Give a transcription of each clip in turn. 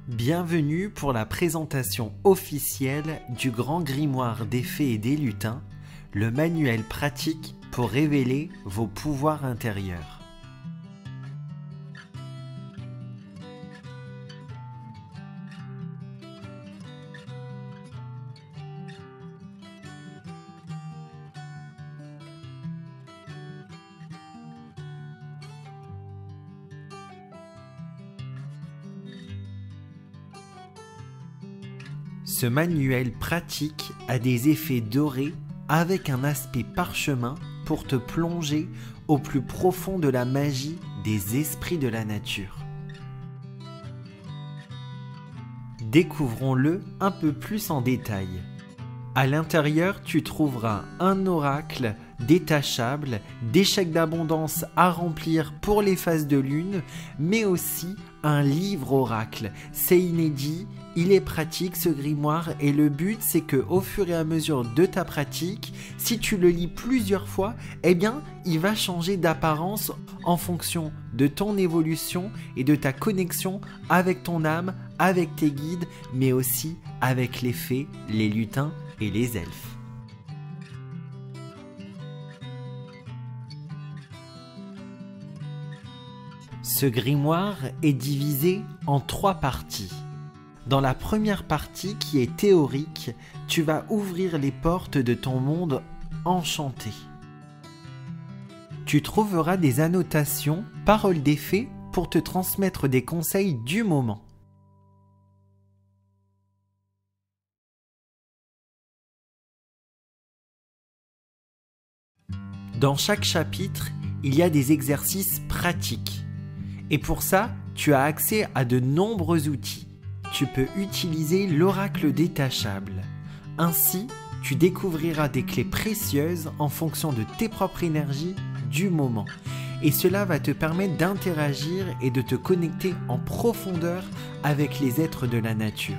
Bienvenue pour la présentation officielle du Grand Grimoire des Fées et des Lutins, le manuel pratique pour révéler vos pouvoirs intérieurs. Ce manuel pratique a des effets dorés avec un aspect parchemin pour te plonger au plus profond de la magie des esprits de la nature. Découvrons-le un peu plus en détail. À l'intérieur, tu trouveras un oracle détachable, des chèques d'abondance à remplir pour les phases de lune, mais aussi un livre oracle. C'est inédit, il est pratique ce grimoire et le but c'est que au fur et à mesure de ta pratique, si tu le lis plusieurs fois, eh bien il va changer d'apparence en fonction de ton évolution et de ta connexion avec ton âme, avec tes guides, mais aussi avec les fées, les lutins et les elfes. Ce grimoire est divisé en 3 parties. Dans la première partie qui est théorique, tu vas ouvrir les portes de ton monde enchanté. Tu trouveras des annotations, paroles des fées pour te transmettre des conseils du moment. Dans chaque chapitre, il y a des exercices pratiques. Et pour ça, tu as accès à de nombreux outils. Tu peux utiliser l'oracle détachable. Ainsi, tu découvriras des clés précieuses en fonction de tes propres énergies du moment. Et cela va te permettre d'interagir et de te connecter en profondeur avec les êtres de la nature.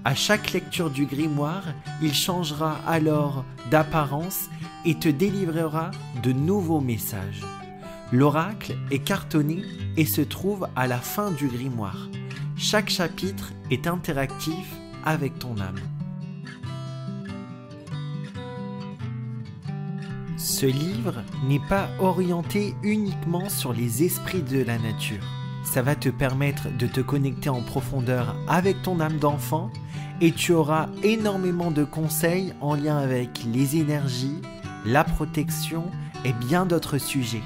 À chaque lecture du grimoire, il changera alors d'apparence et te délivrera de nouveaux messages. L'oracle est cartonné et se trouve à la fin du grimoire. Chaque chapitre est interactif avec ton âme. Ce livre n'est pas orienté uniquement sur les esprits de la nature. Ça va te permettre de te connecter en profondeur avec ton âme d'enfant et tu auras énormément de conseils en lien avec les énergies, la protection et bien d'autres sujets.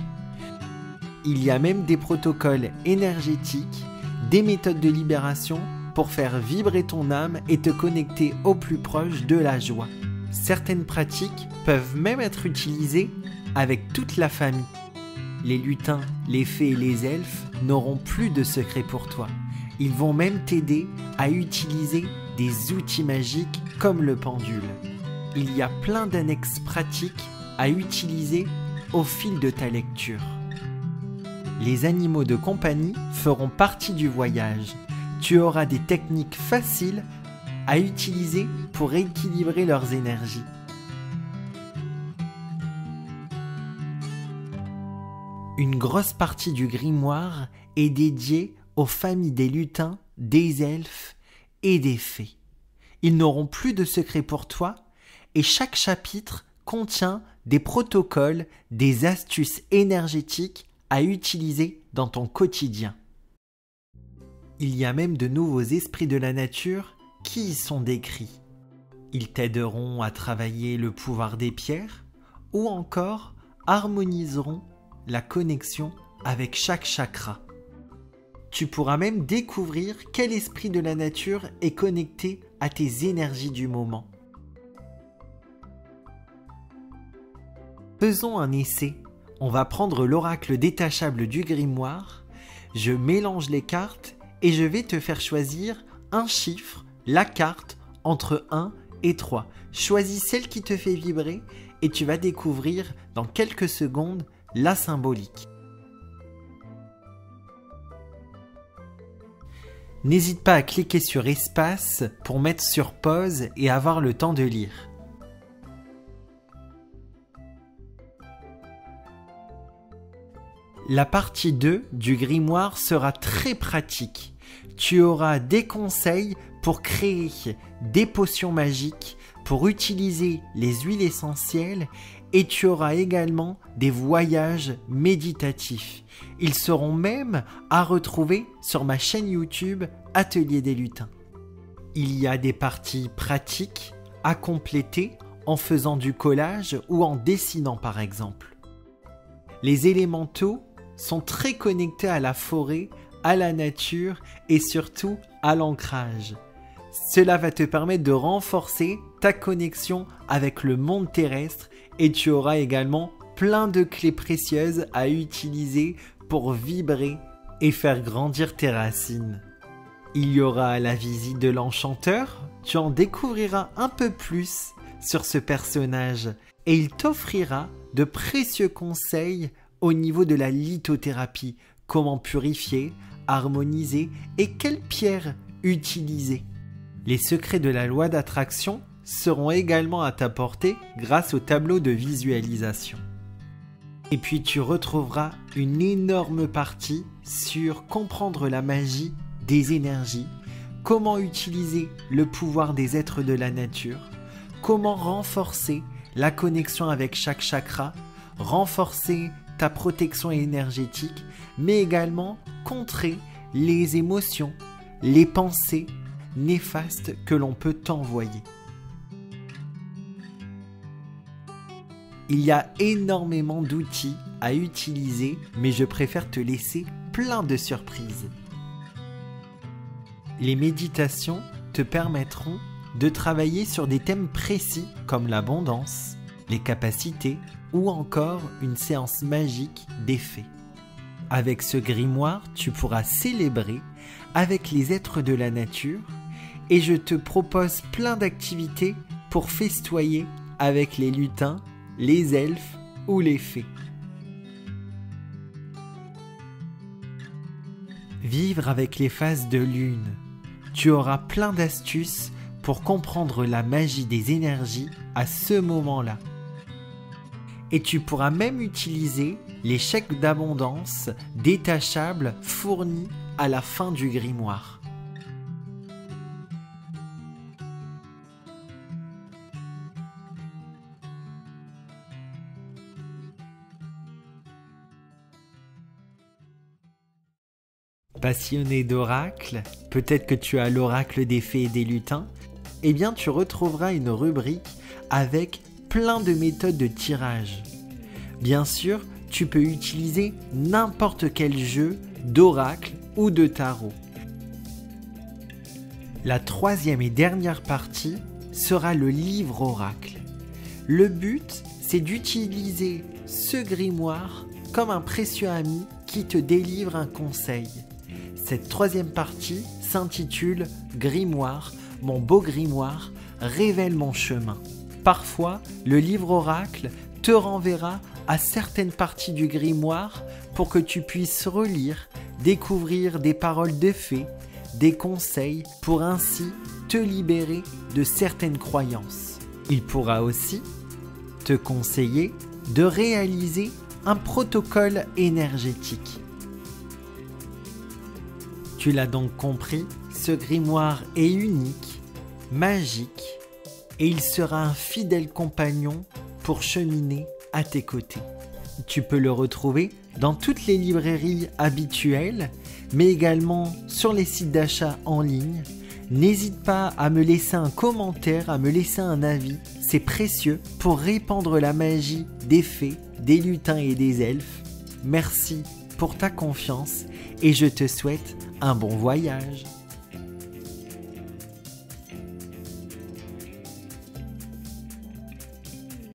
Il y a même des protocoles énergétiques, des méthodes de libération pour faire vibrer ton âme et te connecter au plus proche de la joie. Certaines pratiques peuvent même être utilisées avec toute la famille. Les lutins, les fées et les elfes n'auront plus de secrets pour toi. Ils vont même t'aider à utiliser des outils magiques comme le pendule. Il y a plein d'annexes pratiques à utiliser au fil de ta lecture. Les animaux de compagnie feront partie du voyage. Tu auras des techniques faciles à utiliser pour équilibrer leurs énergies. Une grosse partie du grimoire est dédiée aux familles des lutins, des elfes et des fées. Ils n'auront plus de secrets pour toi et chaque chapitre contient des protocoles, des astuces énergétiques à utiliser dans ton quotidien. Il y a même de nouveaux esprits de la nature qui y sont décrits. Ils t'aideront à travailler le pouvoir des pierres ou encore harmoniseront la connexion avec chaque chakra. Tu pourras même découvrir quel esprit de la nature est connecté à tes énergies du moment. Faisons un essai. On va prendre l'oracle détachable du grimoire, je mélange les cartes et je vais te faire choisir un chiffre, la carte, entre 1 et 3. Choisis celle qui te fait vibrer et tu vas découvrir dans quelques secondes la symbolique. N'hésite pas à cliquer sur espace pour mettre sur pause et avoir le temps de lire. La partie 2 du grimoire sera très pratique. Tu auras des conseils pour créer des potions magiques, pour utiliser les huiles essentielles et tu auras également des voyages méditatifs. Ils seront même à retrouver sur ma chaîne YouTube Atelier des Lutins. Il y a des parties pratiques à compléter en faisant du collage ou en dessinant par exemple. Les élémentaux sont très connectés à la forêt, à la nature et surtout à l'ancrage. Cela va te permettre de renforcer ta connexion avec le monde terrestre et tu auras également plein de clés précieuses à utiliser pour vibrer et faire grandir tes racines. Il y aura la visite de l'enchanteur, tu en découvriras un peu plus sur ce personnage et il t'offrira de précieux conseils au niveau de la lithothérapie, comment purifier, harmoniser et quelle pierre utiliser. Les secrets de la loi d'attraction seront également à ta portée grâce au tableau de visualisation. Et puis tu retrouveras une énorme partie sur comprendre la magie des énergies, comment utiliser le pouvoir des êtres de la nature, comment renforcer la connexion avec chaque chakra, renforcer ta protection énergétique, mais également contrer les émotions, les pensées néfastes que l'on peut t'envoyer. Il y a énormément d'outils à utiliser, mais je préfère te laisser plein de surprises. Les méditations te permettront de travailler sur des thèmes précis comme l'abondance, les capacités ou encore une séance magique d'effet. Avec ce grimoire, tu pourras célébrer avec les êtres de la nature et je te propose plein d'activités pour festoyer avec les lutins, les elfes ou les fées. Vivre avec les phases de lune. Tu auras plein d'astuces pour comprendre la magie des énergies à ce moment-là. Et tu pourras même utiliser les chèques d'abondance détachables fournis à la fin du grimoire. Passionné d'oracles, peut-être que tu as l'oracle des fées et des lutins, eh bien tu retrouveras une rubrique avec plein de méthodes de tirage. Bien sûr, tu peux utiliser n'importe quel jeu d'oracle ou de tarot. La troisième et dernière partie sera le livre oracle. Le but, c'est d'utiliser ce grimoire comme un précieux ami qui te délivre un conseil. Cette troisième partie s'intitule « Grimoire, mon beau grimoire, révèle mon chemin ». Parfois, le livre oracle te renverra à certaines parties du grimoire pour que tu puisses relire, découvrir des paroles de fées, des conseils pour ainsi te libérer de certaines croyances. Il pourra aussi te conseiller de réaliser un protocole énergétique. Tu l'as donc compris, ce grimoire est unique, magique, et il sera un fidèle compagnon pour cheminer à tes côtés. Tu peux le retrouver dans toutes les librairies habituelles, mais également sur les sites d'achat en ligne. N'hésite pas à me laisser un commentaire, à me laisser un avis, c'est précieux pour répandre la magie des fées, des lutins et des elfes. Merci pour ta confiance et je te souhaite un bon voyage.